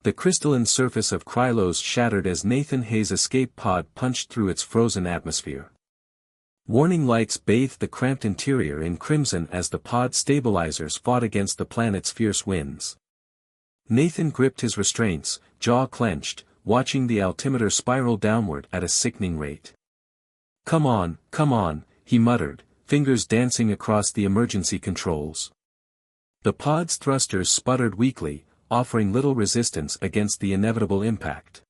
The crystalline surface of Krylos shattered as Nathan Hayes' escape pod punched through its frozen atmosphere. Warning lights bathed the cramped interior in crimson as the pod stabilizers fought against the planet's fierce winds. Nathan gripped his restraints, jaw clenched, watching the altimeter spiral downward at a sickening rate. Come on, he muttered, fingers dancing across the emergency controls. The pod's thrusters sputtered weakly, offering little resistance against the inevitable impact.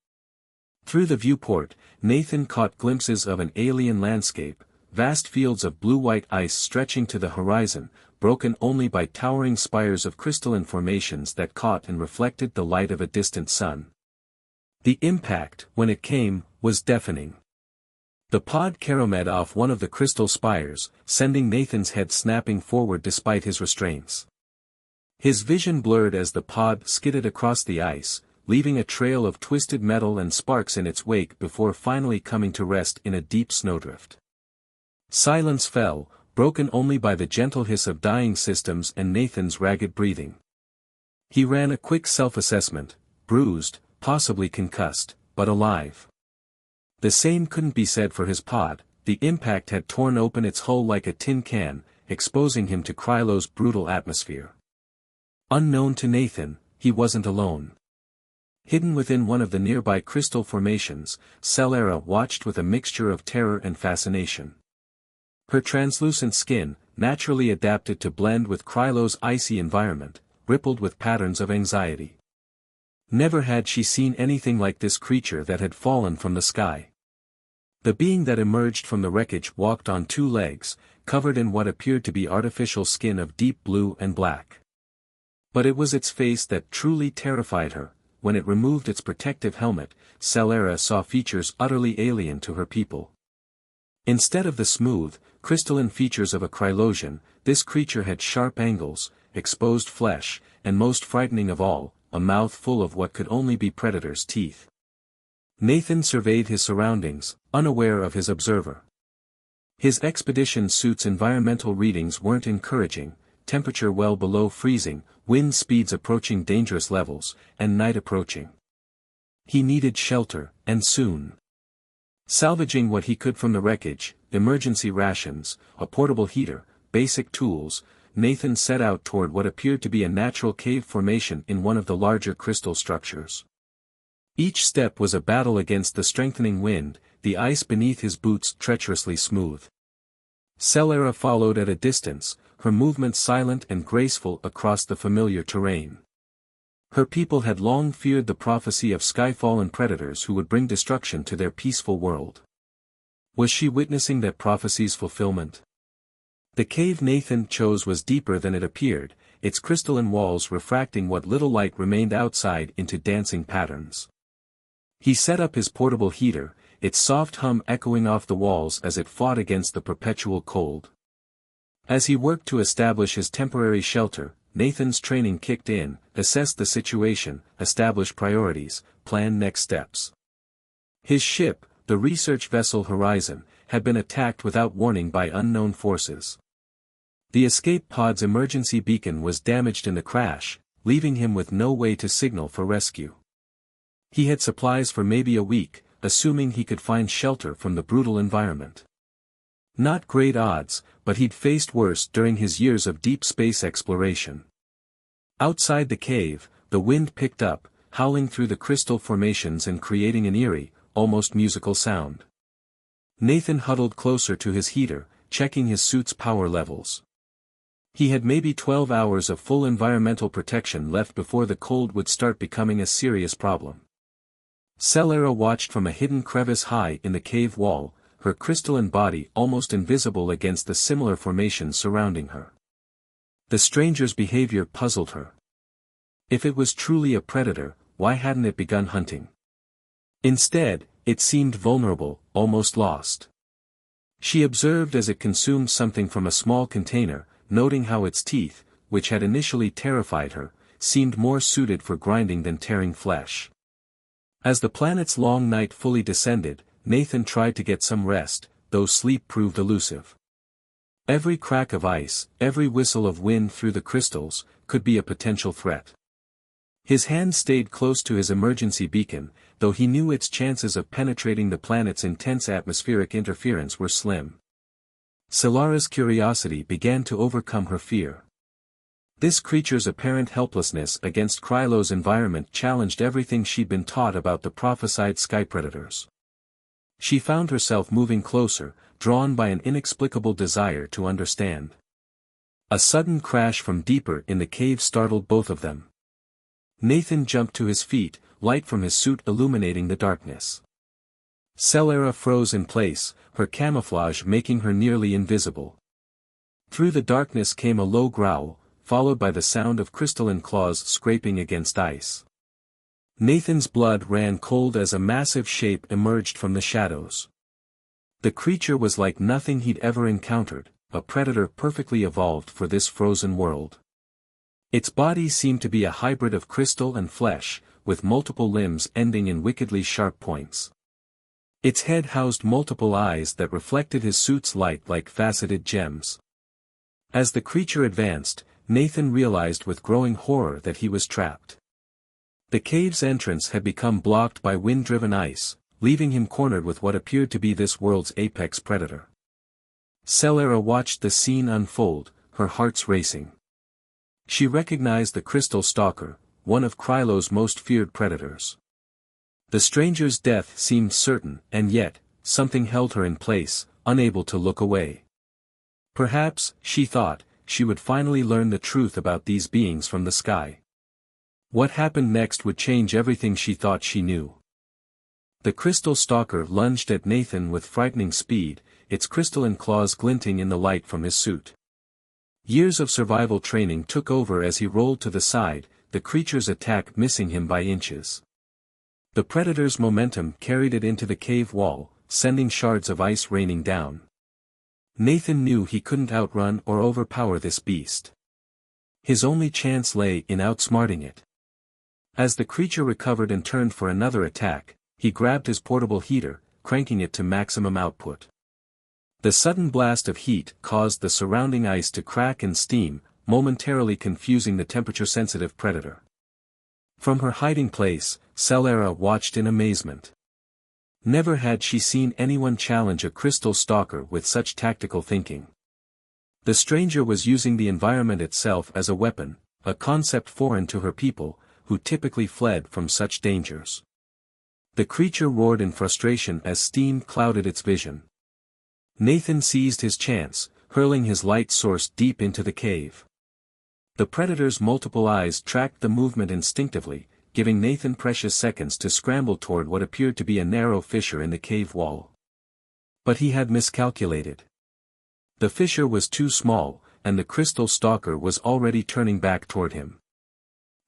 Through the viewport, Nathan caught glimpses of an alien landscape, vast fields of blue-white ice stretching to the horizon, broken only by towering spires of crystalline formations that caught and reflected the light of a distant sun. The impact, when it came, was deafening. The pod caromed off one of the crystal spires, sending Nathan's head snapping forward despite his restraints. His vision blurred as the pod skidded across the ice, leaving a trail of twisted metal and sparks in its wake before finally coming to rest in a deep snowdrift. Silence fell, broken only by the gentle hiss of dying systems and Nathan's ragged breathing. He ran a quick self-assessment, bruised, possibly concussed, but alive. The same couldn't be said for his pod. The impact had torn open its hull like a tin can, exposing him to Krylos' brutal atmosphere. Unknown to Nathan, he wasn't alone. Hidden within one of the nearby crystal formations, Celera watched with a mixture of terror and fascination. Her translucent skin, naturally adapted to blend with Krylos' icy environment, rippled with patterns of anxiety. Never had she seen anything like this creature that had fallen from the sky. The being that emerged from the wreckage walked on two legs, covered in what appeared to be artificial skin of deep blue and black. But it was its face that truly terrified her. When it removed its protective helmet, Celera saw features utterly alien to her people. Instead of the smooth, crystalline features of a Krylosian, this creature had sharp angles, exposed flesh, and most frightening of all, a mouth full of what could only be predators' teeth. Nathan surveyed his surroundings, unaware of his observer. His expedition suit's environmental readings weren't encouraging, temperature well below freezing, wind speeds approaching dangerous levels, and night approaching. He needed shelter, and soon. Salvaging what he could from the wreckage, emergency rations, a portable heater, basic tools, Nathan set out toward what appeared to be a natural cave formation in one of the larger crystal structures. Each step was a battle against the strengthening wind, the ice beneath his boots treacherously smooth. Celera followed at a distance, her movements silent and graceful across the familiar terrain. Her people had long feared the prophecy of skyfallen predators who would bring destruction to their peaceful world. Was she witnessing that prophecy's fulfillment? The cave Nathan chose was deeper than it appeared, its crystalline walls refracting what little light remained outside into dancing patterns. He set up his portable heater, its soft hum echoing off the walls as it fought against the perpetual cold. As he worked to establish his temporary shelter, Nathan's training kicked in, assessed the situation, established priorities, planned next steps. His ship, the research vessel Horizon, had been attacked without warning by unknown forces. The escape pod's emergency beacon was damaged in the crash, leaving him with no way to signal for rescue. He had supplies for maybe a week, assuming he could find shelter from the brutal environment. Not great odds, but he'd faced worse during his years of deep space exploration. Outside the cave, the wind picked up, howling through the crystal formations and creating an eerie, almost musical sound. Nathan huddled closer to his heater, checking his suit's power levels. He had maybe 12 hours of full environmental protection left before the cold would start becoming a serious problem. Celera watched from a hidden crevice high in the cave wall, her crystalline body almost invisible against the similar formations surrounding her. The stranger's behavior puzzled her. If it was truly a predator, why hadn't it begun hunting? Instead, it seemed vulnerable, almost lost. She observed as it consumed something from a small container, noting how its teeth, which had initially terrified her, seemed more suited for grinding than tearing flesh. As the planet's long night fully descended, Nathan tried to get some rest, though sleep proved elusive. Every crack of ice, every whistle of wind through the crystals, could be a potential threat. His hand stayed close to his emergency beacon, though he knew its chances of penetrating the planet's intense atmospheric interference were slim. Solara's curiosity began to overcome her fear. This creature's apparent helplessness against Krylo's environment challenged everything she'd been taught about the prophesied sky predators. She found herself moving closer, drawn by an inexplicable desire to understand. A sudden crash from deeper in the cave startled both of them. Nathan jumped to his feet, light from his suit illuminating the darkness. Solara froze in place, her camouflage making her nearly invisible. Through the darkness came a low growl, followed by the sound of crystalline claws scraping against ice. Nathan's blood ran cold as a massive shape emerged from the shadows. The creature was like nothing he'd ever encountered, a predator perfectly evolved for this frozen world. Its body seemed to be a hybrid of crystal and flesh, with multiple limbs ending in wickedly sharp points. Its head housed multiple eyes that reflected his suit's light like faceted gems. As the creature advanced, Nathan realized with growing horror that he was trapped. The cave's entrance had become blocked by wind-driven ice, leaving him cornered with what appeared to be this world's apex predator. Solara watched the scene unfold, her heart's racing. She recognized the crystal stalker, one of Krylo's most feared predators. The stranger's death seemed certain, and yet, something held her in place, unable to look away. Perhaps, she thought, she would finally learn the truth about these beings from the sky. What happened next would change everything she thought she knew. The crystal stalker lunged at Nathan with frightening speed, its crystalline claws glinting in the light from his suit. Years of survival training took over as he rolled to the side, the creature's attack missing him by inches. The predator's momentum carried it into the cave wall, sending shards of ice raining down. Nathan knew he couldn't outrun or overpower this beast. His only chance lay in outsmarting it. As the creature recovered and turned for another attack, he grabbed his portable heater, cranking it to maximum output. The sudden blast of heat caused the surrounding ice to crack and steam, momentarily confusing the temperature-sensitive predator. From her hiding place, Solara watched in amazement. Never had she seen anyone challenge a crystal stalker with such tactical thinking. The stranger was using the environment itself as a weapon, a concept foreign to her people, who typically fled from such dangers. The creature roared in frustration as steam clouded its vision. Nathan seized his chance, hurling his light source deep into the cave. The predator's multiple eyes tracked the movement instinctively, giving Nathan precious seconds to scramble toward what appeared to be a narrow fissure in the cave wall. But he had miscalculated. The fissure was too small, and the crystal stalker was already turning back toward him.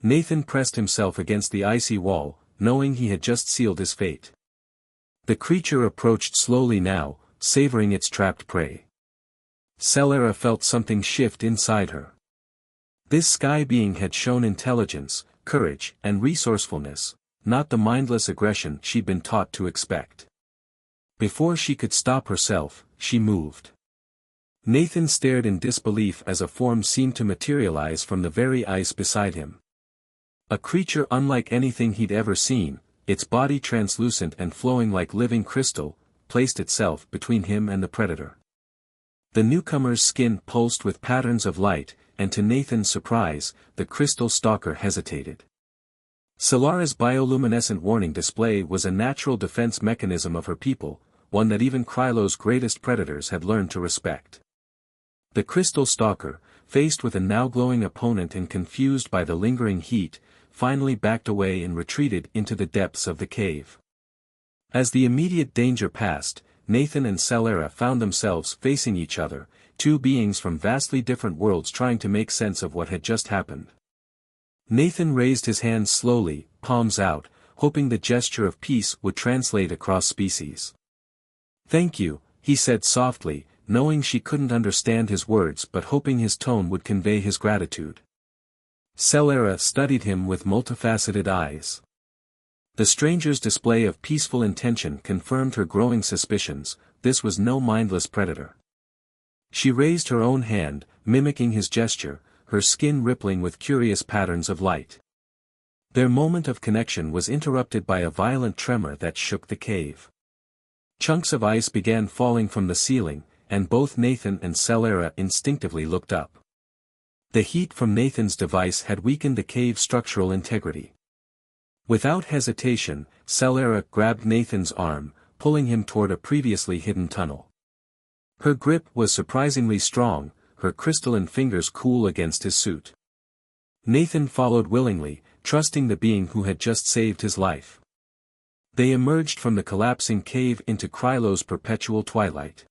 Nathan pressed himself against the icy wall, knowing he had just sealed his fate. The creature approached slowly now, savoring its trapped prey. Solara felt something shift inside her. This sky being had shown intelligence, courage, and resourcefulness, not the mindless aggression she'd been taught to expect. Before she could stop herself, she moved. Nathan stared in disbelief as a form seemed to materialize from the very ice beside him. A creature unlike anything he'd ever seen, its body translucent and flowing like living crystal, placed itself between him and the predator. The newcomer's skin pulsed with patterns of light, and to Nathan's surprise, the crystal stalker hesitated. Solara's bioluminescent warning display was a natural defense mechanism of her people, one that even Krylo's greatest predators had learned to respect. The crystal stalker, faced with a now glowing opponent and confused by the lingering heat, finally backed away and retreated into the depths of the cave. As the immediate danger passed, Nathan and Solara found themselves facing each other, two beings from vastly different worlds trying to make sense of what had just happened. Nathan raised his hands slowly, palms out, hoping the gesture of peace would translate across species. "Thank you," he said softly, knowing she couldn't understand his words but hoping his tone would convey his gratitude. Solara studied him with multifaceted eyes. The stranger's display of peaceful intention confirmed her growing suspicions, this was no mindless predator. She raised her own hand, mimicking his gesture, her skin rippling with curious patterns of light. Their moment of connection was interrupted by a violent tremor that shook the cave. Chunks of ice began falling from the ceiling, and both Nathan and Celera instinctively looked up. The heat from Nathan's device had weakened the cave's structural integrity. Without hesitation, Celera grabbed Nathan's arm, pulling him toward a previously hidden tunnel. Her grip was surprisingly strong, her crystalline fingers cool against his suit. Nathan followed willingly, trusting the being who had just saved his life. They emerged from the collapsing cave into Krylo's perpetual twilight.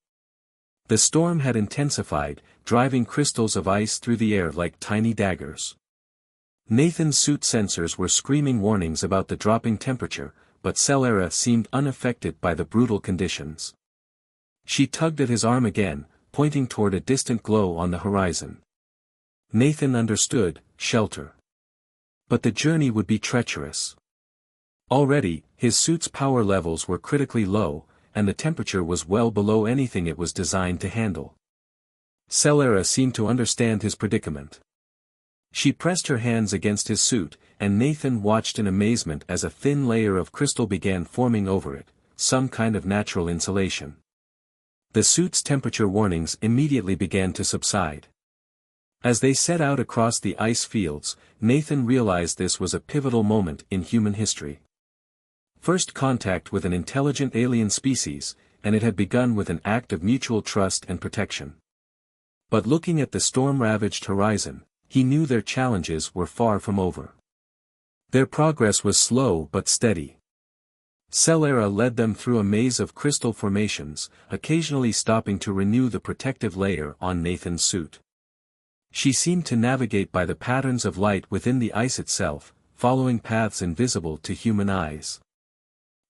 The storm had intensified, driving crystals of ice through the air like tiny daggers. Nathan's suit sensors were screaming warnings about the dropping temperature, but Celera seemed unaffected by the brutal conditions. She tugged at his arm again, pointing toward a distant glow on the horizon. Nathan understood, shelter. But the journey would be treacherous. Already, his suit's power levels were critically low, and the temperature was well below anything it was designed to handle. Celera seemed to understand his predicament. She pressed her hands against his suit, and Nathan watched in amazement as a thin layer of crystal began forming over it, some kind of natural insulation. The suit's temperature warnings immediately began to subside. As they set out across the ice fields, Nathan realized this was a pivotal moment in human history. First contact with an intelligent alien species, and it had begun with an act of mutual trust and protection. But looking at the storm-ravaged horizon, he knew their challenges were far from over. Their progress was slow but steady. Celera led them through a maze of crystal formations, occasionally stopping to renew the protective layer on Nathan's suit. She seemed to navigate by the patterns of light within the ice itself, following paths invisible to human eyes.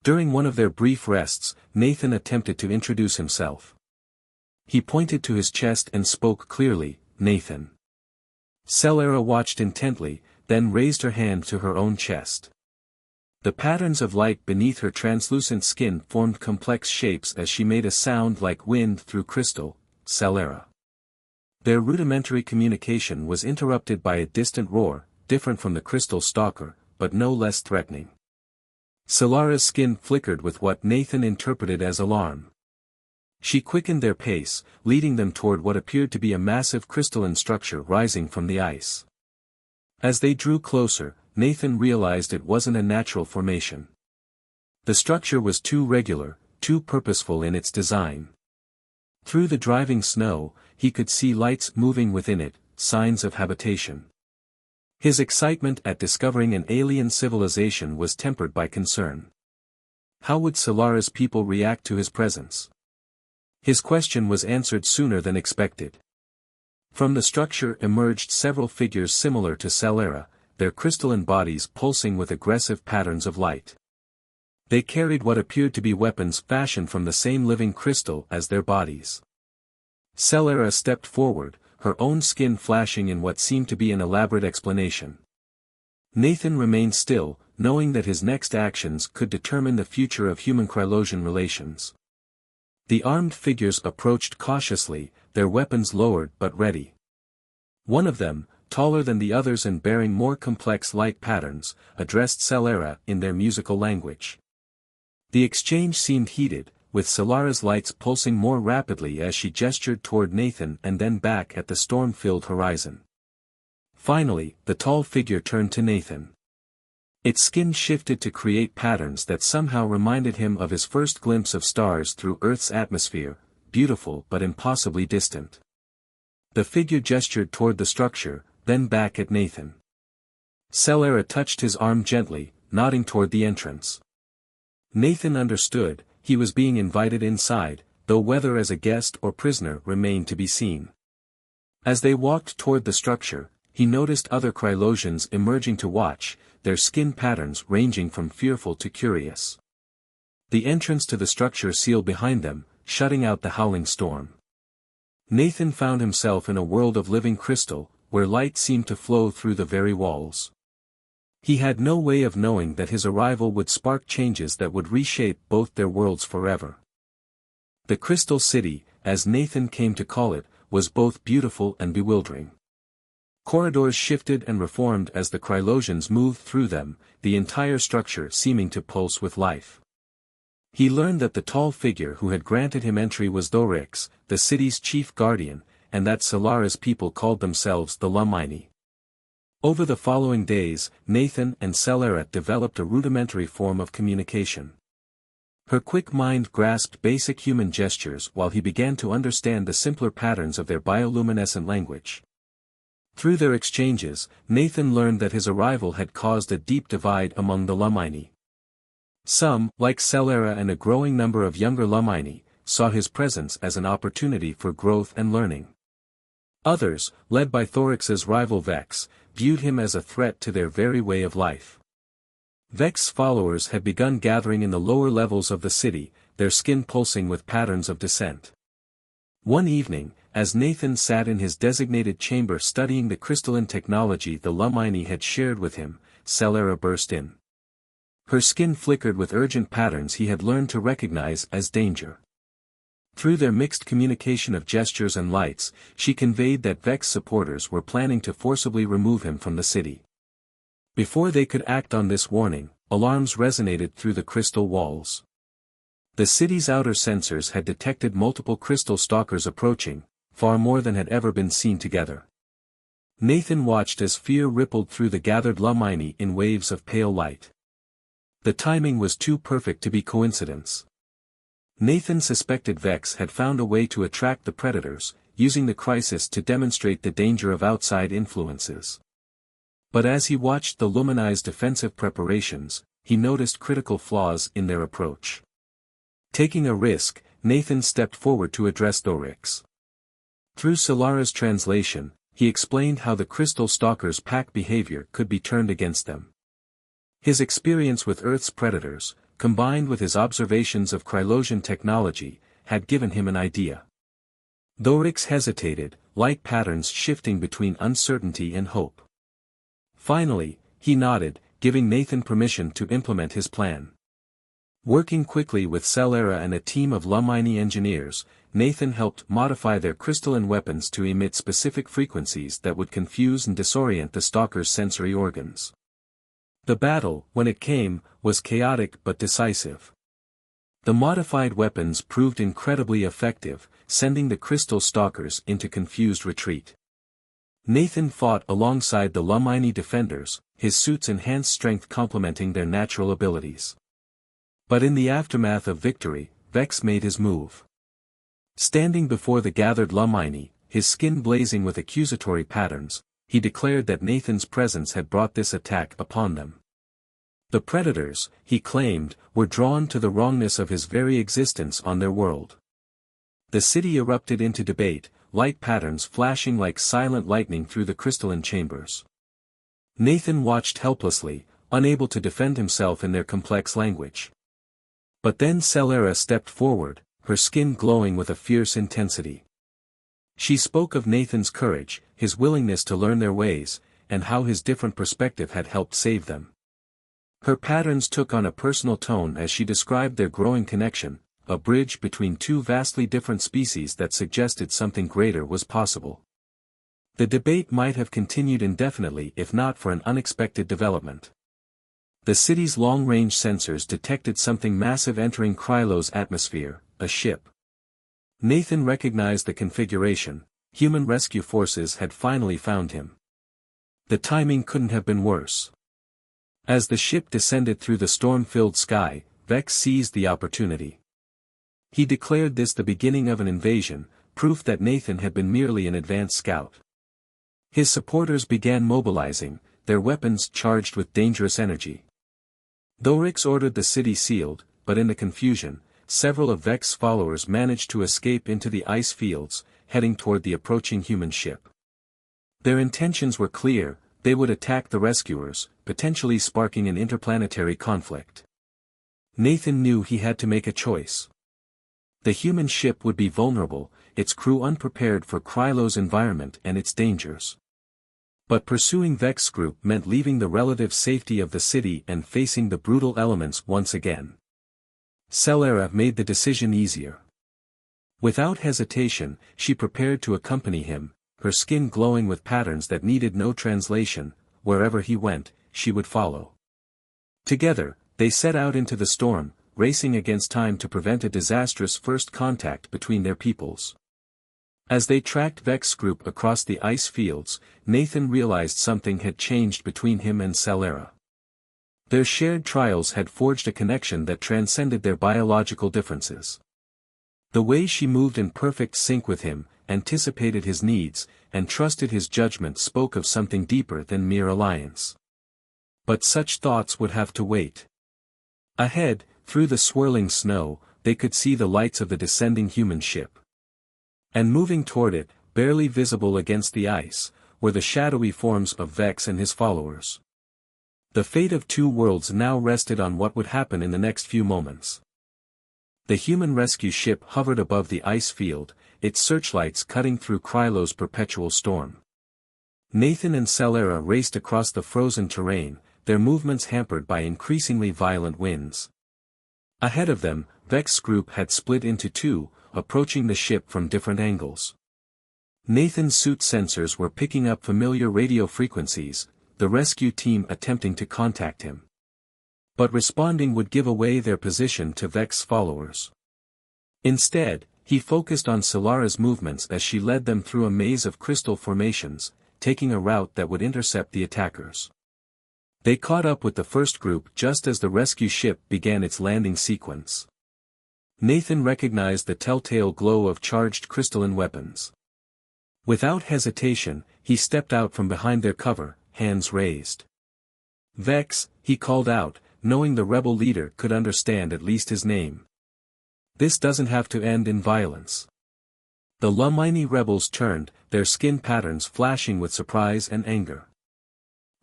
During one of their brief rests, Nathan attempted to introduce himself. He pointed to his chest and spoke clearly, "Nathan." Celera watched intently, then raised her hand to her own chest. The patterns of light beneath her translucent skin formed complex shapes as she made a sound like wind through crystal, "Celera." Their rudimentary communication was interrupted by a distant roar, different from the crystal stalker, but no less threatening. Celera's skin flickered with what Nathan interpreted as alarm. She quickened their pace, leading them toward what appeared to be a massive crystalline structure rising from the ice. As they drew closer, Nathan realized it wasn't a natural formation. The structure was too regular, too purposeful in its design. Through the driving snow, he could see lights moving within it, signs of habitation. His excitement at discovering an alien civilization was tempered by concern. How would Celera's people react to his presence? His question was answered sooner than expected. From the structure emerged several figures similar to Celera, their crystalline bodies pulsing with aggressive patterns of light. They carried what appeared to be weapons fashioned from the same living crystal as their bodies. Celera stepped forward, her own skin flashing in what seemed to be an elaborate explanation. Nathan remained still, knowing that his next actions could determine the future of human-Krylosian relations. The armed figures approached cautiously, their weapons lowered but ready. One of them, taller than the others and bearing more complex light patterns, addressed Celera in their musical language. The exchange seemed heated, with Celera's lights pulsing more rapidly as she gestured toward Nathan and then back at the storm-filled horizon. Finally, the tall figure turned to Nathan. Its skin shifted to create patterns that somehow reminded him of his first glimpse of stars through Earth's atmosphere, beautiful but impossibly distant. The figure gestured toward the structure, then back at Nathan. Celera touched his arm gently, nodding toward the entrance. Nathan understood, he was being invited inside, though whether as a guest or prisoner remained to be seen. As they walked toward the structure, he noticed other Krylosians emerging to watch, their skin patterns ranging from fearful to curious. The entrance to the structure sealed behind them, shutting out the howling storm. Nathan found himself in a world of living crystal, where light seemed to flow through the very walls. He had no way of knowing that his arrival would spark changes that would reshape both their worlds forever. The Crystal City, as Nathan came to call it, was both beautiful and bewildering. Corridors shifted and reformed as the Krylosians moved through them, the entire structure seeming to pulse with life. He learned that the tall figure who had granted him entry was Dorix, the city's chief guardian, and that Solara's people called themselves the Lumini. Over the following days, Nathan and Celera developed a rudimentary form of communication. Her quick mind grasped basic human gestures while he began to understand the simpler patterns of their bioluminescent language. Through their exchanges, Nathan learned that his arrival had caused a deep divide among the Lumini. Some, like Celera and a growing number of younger Lumini, saw his presence as an opportunity for growth and learning. Others, led by Thorix's rival Vex, viewed him as a threat to their very way of life. Vex's followers had begun gathering in the lower levels of the city, their skin pulsing with patterns of dissent. One evening, as Nathan sat in his designated chamber studying the crystalline technology the Lumini had shared with him, Celera burst in. Her skin flickered with urgent patterns he had learned to recognize as danger. Through their mixed communication of gestures and lights, she conveyed that Vex supporters were planning to forcibly remove him from the city. Before they could act on this warning, alarms resonated through the crystal walls. The city's outer sensors had detected multiple crystal stalkers approaching, far more than had ever been seen together. Nathan watched as fear rippled through the gathered Lumini in waves of pale light. The timing was too perfect to be coincidence. Nathan suspected Vex had found a way to attract the predators, using the crisis to demonstrate the danger of outside influences. But as he watched the Lumini's defensive preparations, he noticed critical flaws in their approach. Taking a risk, Nathan stepped forward to address Dorix. Through Solara's translation, he explained how the Crystal Stalkers' pack behavior could be turned against them. His experience with Earth's predators, combined with his observations of Krylosian technology, had given him an idea. Dorix hesitated, light patterns shifting between uncertainty and hope. Finally, he nodded, giving Nathan permission to implement his plan. Working quickly with Celera and a team of Lumini engineers, Nathan helped modify their crystalline weapons to emit specific frequencies that would confuse and disorient the stalker's sensory organs. The battle, when it came, was chaotic but decisive. The modified weapons proved incredibly effective, sending the crystal stalkers into confused retreat. Nathan fought alongside the Lumini defenders, his suit's enhanced strength complementing their natural abilities. But in the aftermath of victory, Vex made his move. Standing before the gathered Lumini, his skin blazing with accusatory patterns, he declared that Nathan's presence had brought this attack upon them. The predators, he claimed, were drawn to the wrongness of his very existence on their world. The city erupted into debate, light patterns flashing like silent lightning through the crystalline chambers. Nathan watched helplessly, unable to defend himself in their complex language. But then Celera stepped forward, her skin glowing with a fierce intensity. She spoke of Nathan's courage, his willingness to learn their ways, and how his different perspective had helped save them. Her patterns took on a personal tone as she described their growing connection, a bridge between two vastly different species that suggested something greater was possible. The debate might have continued indefinitely if not for an unexpected development. The city's long-range sensors detected something massive entering Krylo's atmosphere, a ship. Nathan recognized the configuration. Human rescue forces had finally found him. The timing couldn't have been worse. As the ship descended through the storm-filled sky, Vex seized the opportunity. He declared this the beginning of an invasion, proof that Nathan had been merely an advance scout. His supporters began mobilizing, their weapons charged with dangerous energy. Dorix ordered the city sealed, but in the confusion, several of Vex's followers managed to escape into the ice fields, heading toward the approaching human ship. Their intentions were clear: they would attack the rescuers, potentially sparking an interplanetary conflict. Nathan knew he had to make a choice. The human ship would be vulnerable, its crew unprepared for Krylo's environment and its dangers. But pursuing Vex's group meant leaving the relative safety of the city and facing the brutal elements once again. Celera made the decision easier. Without hesitation, she prepared to accompany him, her skin glowing with patterns that needed no translation. Wherever he went, she would follow. Together, they set out into the storm, racing against time to prevent a disastrous first contact between their peoples. As they tracked Vex's group across the ice fields, Nathan realized something had changed between him and Celera. Their shared trials had forged a connection that transcended their biological differences. The way she moved in perfect sync with him, anticipated his needs, and trusted his judgment spoke of something deeper than mere alliance. But such thoughts would have to wait. Ahead, through the swirling snow, they could see the lights of the descending human ship. And moving toward it, barely visible against the ice, were the shadowy forms of Vex and his followers. The fate of two worlds now rested on what would happen in the next few moments. The human rescue ship hovered above the ice field, its searchlights cutting through Krylo's perpetual storm. Nathan and Celera raced across the frozen terrain, their movements hampered by increasingly violent winds. Ahead of them, Vex's group had split into two, approaching the ship from different angles. Nathan's suit sensors were picking up familiar radio frequencies, the rescue team attempting to contact him. But responding would give away their position to Vex's followers. Instead, he focused on Celera's movements as she led them through a maze of crystal formations, taking a route that would intercept the attackers. They caught up with the first group just as the rescue ship began its landing sequence. Nathan recognized the telltale glow of charged crystalline weapons. Without hesitation, he stepped out from behind their cover, hands raised. "Vex," he called out, knowing the rebel leader could understand at least his name. "This doesn't have to end in violence." The Lumini rebels turned, their skin patterns flashing with surprise and anger.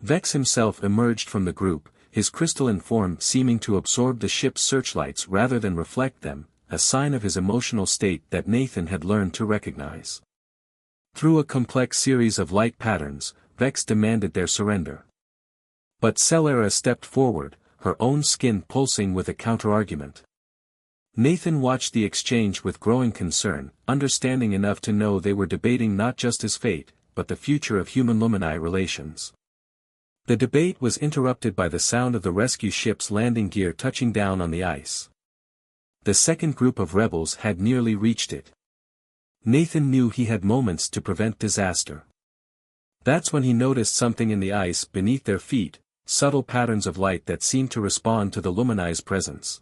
Vex himself emerged from the group, his crystalline form seeming to absorb the ship's searchlights rather than reflect them, a sign of his emotional state that Nathan had learned to recognize. Through a complex series of light patterns, Vex demanded their surrender. But Celera stepped forward, her own skin pulsing with a counterargument. Nathan watched the exchange with growing concern, understanding enough to know they were debating not just his fate, but the future of human-Lumini relations. The debate was interrupted by the sound of the rescue ship's landing gear touching down on the ice. The second group of rebels had nearly reached it. Nathan knew he had moments to prevent disaster. That's when he noticed something in the ice beneath their feet, subtle patterns of light that seemed to respond to the Lumini's presence.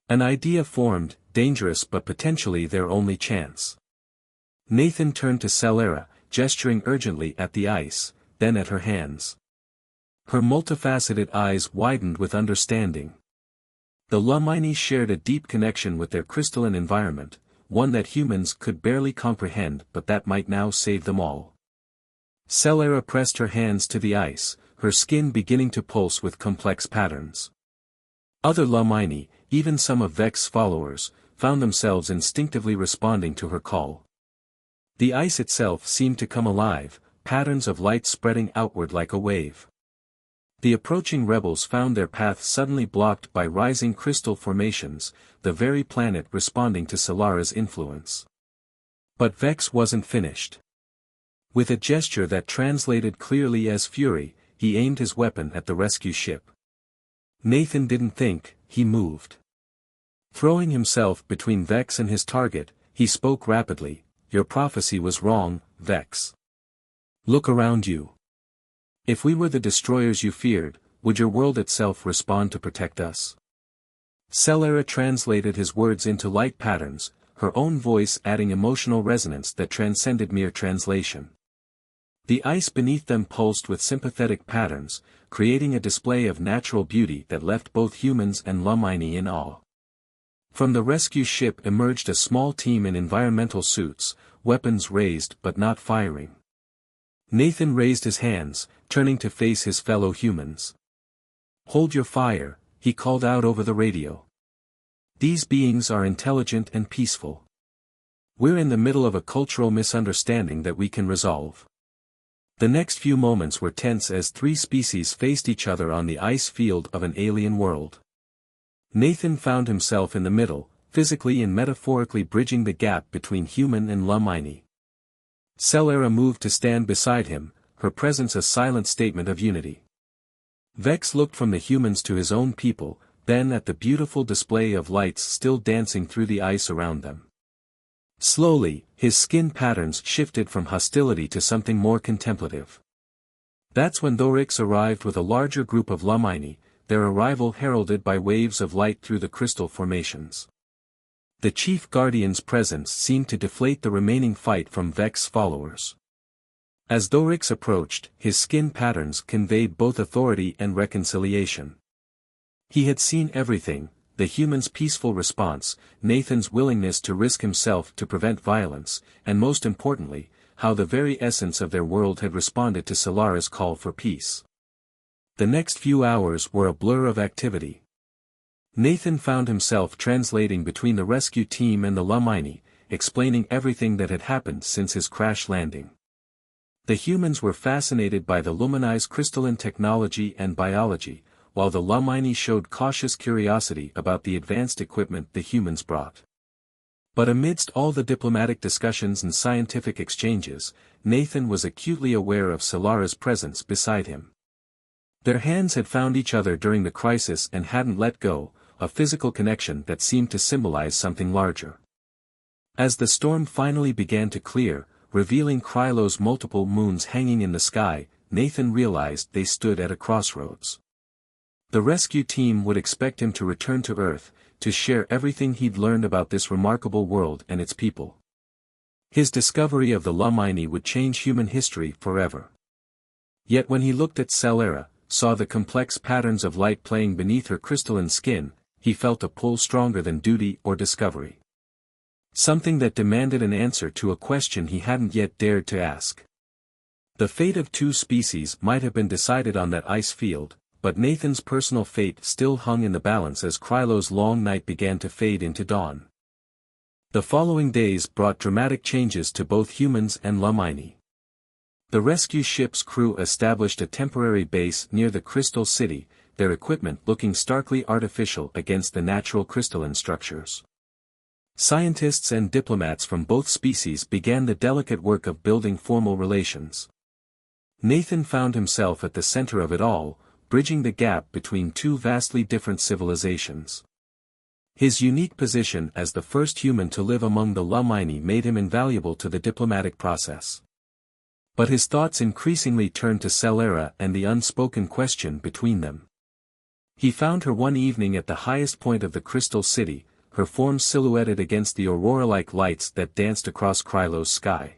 An idea formed, dangerous but potentially their only chance. Nathan turned to Celera, gesturing urgently at the ice, then at her hands. Her multifaceted eyes widened with understanding. The Lumini shared a deep connection with their crystalline environment, one that humans could barely comprehend but that might now save them all. Celera pressed her hands to the ice, her skin beginning to pulse with complex patterns. Other Lumini, even some of Vex's followers, found themselves instinctively responding to her call. The ice itself seemed to come alive, patterns of light spreading outward like a wave. The approaching rebels found their path suddenly blocked by rising crystal formations, the very planet responding to Celera's influence. But Vex wasn't finished. With a gesture that translated clearly as fury, he aimed his weapon at the rescue ship. Nathan didn't think, he moved. Throwing himself between Vex and his target, he spoke rapidly, "Your prophecy was wrong, Vex. Look around you. If we were the destroyers you feared, would your world itself respond to protect us?" Celera translated his words into light patterns, her own voice adding emotional resonance that transcended mere translation. The ice beneath them pulsed with sympathetic patterns, creating a display of natural beauty that left both humans and Lumini in awe. From the rescue ship emerged a small team in environmental suits, weapons raised but not firing. Nathan raised his hands, turning to face his fellow humans. "Hold your fire," he called out over the radio. "These beings are intelligent and peaceful. We're in the middle of a cultural misunderstanding that we can resolve." The next few moments were tense as three species faced each other on the ice field of an alien world. Nathan found himself in the middle, physically and metaphorically bridging the gap between human and Lumini. Celera moved to stand beside him, her presence a silent statement of unity. Vex looked from the humans to his own people, then at the beautiful display of lights still dancing through the ice around them. Slowly, his skin patterns shifted from hostility to something more contemplative. That's when Thorix arrived with a larger group of Lumini, their arrival heralded by waves of light through the crystal formations. The chief guardian's presence seemed to deflate the remaining fight from Vex's followers. As Thorix approached, his skin patterns conveyed both authority and reconciliation. He had seen everything, the human's peaceful response, Nathan's willingness to risk himself to prevent violence, and most importantly, how the very essence of their world had responded to Celera's call for peace. The next few hours were a blur of activity. Nathan found himself translating between the rescue team and the Lumini, explaining everything that had happened since his crash landing. The humans were fascinated by the Lumini's crystalline technology and biology, while the Lumini showed cautious curiosity about the advanced equipment the humans brought. But amidst all the diplomatic discussions and scientific exchanges, Nathan was acutely aware of Celera's presence beside him. Their hands had found each other during the crisis and hadn't let go, a physical connection that seemed to symbolize something larger. As the storm finally began to clear, revealing Krylo's multiple moons hanging in the sky, Nathan realized they stood at a crossroads. The rescue team would expect him to return to Earth, to share everything he'd learned about this remarkable world and its people. His discovery of the Lumini would change human history forever. Yet when he looked at Celera, saw the complex patterns of light playing beneath her crystalline skin, he felt a pull stronger than duty or discovery. Something that demanded an answer to a question he hadn't yet dared to ask. The fate of two species might have been decided on that ice field, but Nathan's personal fate still hung in the balance as Krylo's long night began to fade into dawn. The following days brought dramatic changes to both humans and Lumini. The rescue ship's crew established a temporary base near the Crystal City, their equipment looking starkly artificial against the natural crystalline structures. Scientists and diplomats from both species began the delicate work of building formal relations. Nathan found himself at the center of it all, bridging the gap between two vastly different civilizations. His unique position as the first human to live among the Lumini made him invaluable to the diplomatic process. But his thoughts increasingly turned to Celera and the unspoken question between them. He found her one evening at the highest point of the Crystal City, her form silhouetted against the aurora-like lights that danced across Krylo's sky.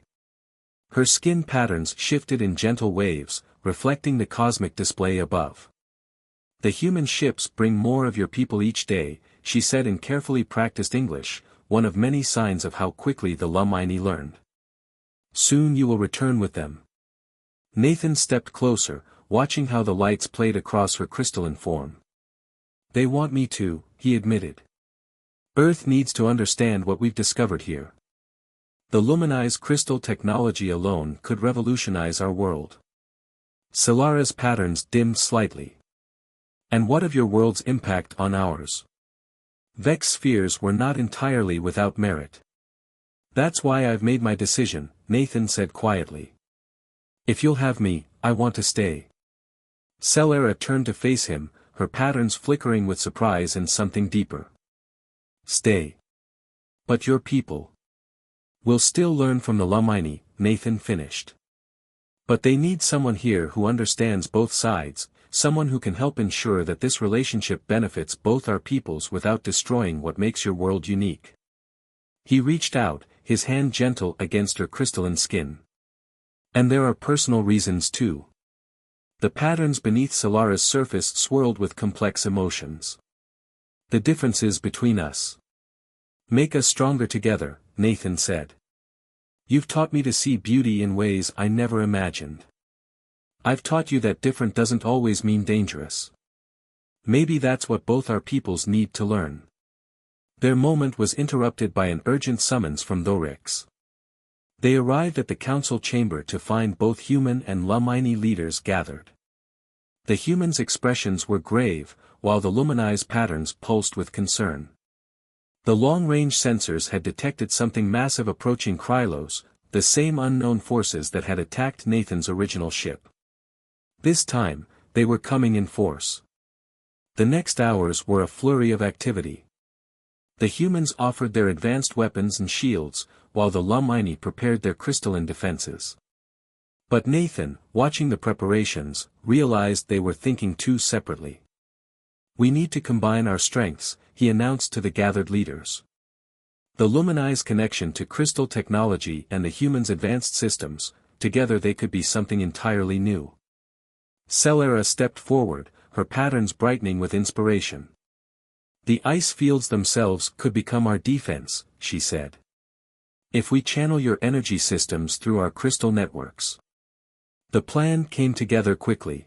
Her skin patterns shifted in gentle waves, reflecting the cosmic display above. "The human ships bring more of your people each day," she said in carefully practiced English, one of many signs of how quickly the Lumini learned. "Soon you will return with them." Nathan stepped closer, watching how the lights played across her crystalline form. "They want me to," he admitted. "Earth needs to understand what we've discovered here. The Lumini's crystal technology alone could revolutionize our world." Celera's patterns dimmed slightly. "And what of your world's impact on ours?" Vex's fears were not entirely without merit. "That's why I've made my decision," Nathan said quietly. "If you'll have me, I want to stay." Celera turned to face him, her patterns flickering with surprise and something deeper. "Stay. But your people will still learn from the Lumini," Nathan finished. "But they need someone here who understands both sides, someone who can help ensure that this relationship benefits both our peoples without destroying what makes your world unique." He reached out, his hand gentle against her crystalline skin. "And there are personal reasons too." The patterns beneath Celera's surface swirled with complex emotions. "The differences between us make us stronger together," Nathan said. "You've taught me to see beauty in ways I never imagined. I've taught you that different doesn't always mean dangerous. Maybe that's what both our peoples need to learn." Their moment was interrupted by an urgent summons from Thorix. They arrived at the council chamber to find both human and Lumini leaders gathered. The humans' expressions were grave, while the Lumini's patterns pulsed with concern. The long-range sensors had detected something massive approaching Krylos, the same unknown forces that had attacked Nathan's original ship. This time, they were coming in force. The next hours were a flurry of activity. The humans offered their advanced weapons and shields, while the Lumini prepared their crystalline defenses. But Nathan, watching the preparations, realized they were thinking too separately. "We need to combine our strengths," he announced to the gathered leaders. The Lumini's connection to crystal technology and the humans' advanced systems, together they could be something entirely new. Celera stepped forward, her patterns brightening with inspiration. "The ice fields themselves could become our defense," she said. "If we channel your energy systems through our crystal networks." The plan came together quickly.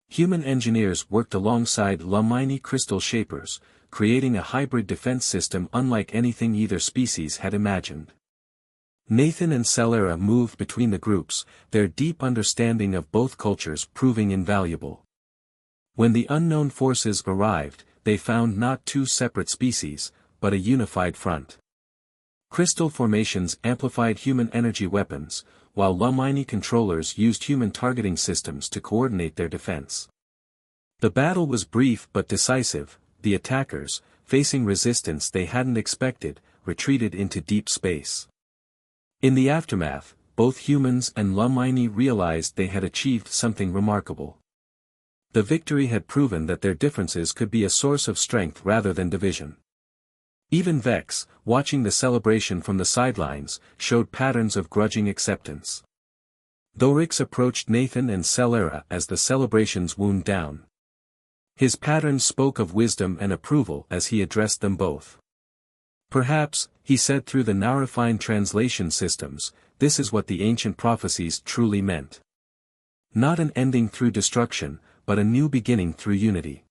Human engineers worked alongside Lumini crystal shapers, creating a hybrid defense system unlike anything either species had imagined. Nathan and Celera moved between the groups, their deep understanding of both cultures proving invaluable. When the unknown forces arrived, they found not two separate species, but a unified front. Crystal formations amplified human energy weapons, while Lumini controllers used human targeting systems to coordinate their defense. The battle was brief but decisive. The attackers, facing resistance they hadn't expected, retreated into deep space. In the aftermath, both humans and Lumini realized they had achieved something remarkable. The victory had proven that their differences could be a source of strength rather than division. Even Vex, watching the celebration from the sidelines, showed patterns of grudging acceptance. Thorix approached Nathan and Celera as the celebrations wound down. His patterns spoke of wisdom and approval as he addressed them both. "Perhaps," he said through the now refined translation systems, "this is what the ancient prophecies truly meant. Not an ending through destruction, but a new beginning through unity."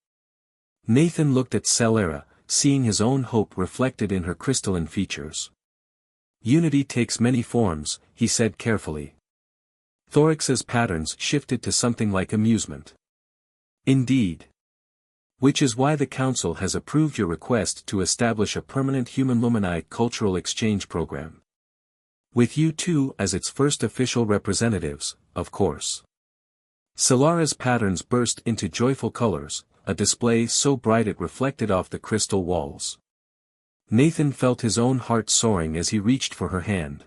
Nathan looked at Celera, seeing his own hope reflected in her crystalline features. "Unity takes many forms," he said carefully. Thorix's patterns shifted to something like amusement. "Indeed. Which is why the Council has approved your request to establish a permanent human Lumini cultural exchange program. With you two as its first official representatives, of course." Celera's patterns burst into joyful colors, a display so bright it reflected off the crystal walls. Nathan felt his own heart soaring as he reached for her hand.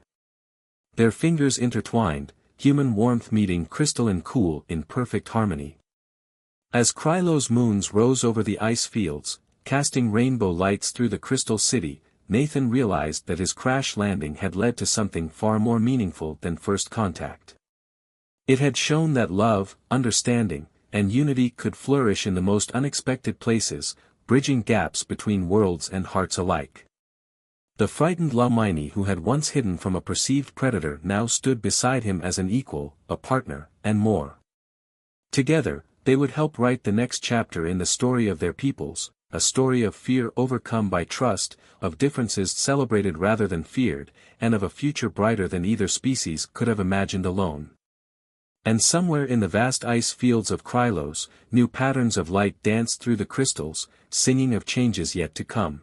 Their fingers intertwined, human warmth meeting crystalline cool in perfect harmony. As Krylo's moons rose over the ice fields, casting rainbow lights through the crystal city, Nathan realized that his crash landing had led to something far more meaningful than first contact. It had shown that love, understanding, and unity could flourish in the most unexpected places, bridging gaps between worlds and hearts alike. The frightened Lumini who had once hidden from a perceived predator now stood beside him as an equal, a partner, and more. Together, they would help write the next chapter in the story of their peoples, a story of fear overcome by trust, of differences celebrated rather than feared, and of a future brighter than either species could have imagined alone. And somewhere in the vast ice fields of Krylos, new patterns of light danced through the crystals, singing of changes yet to come.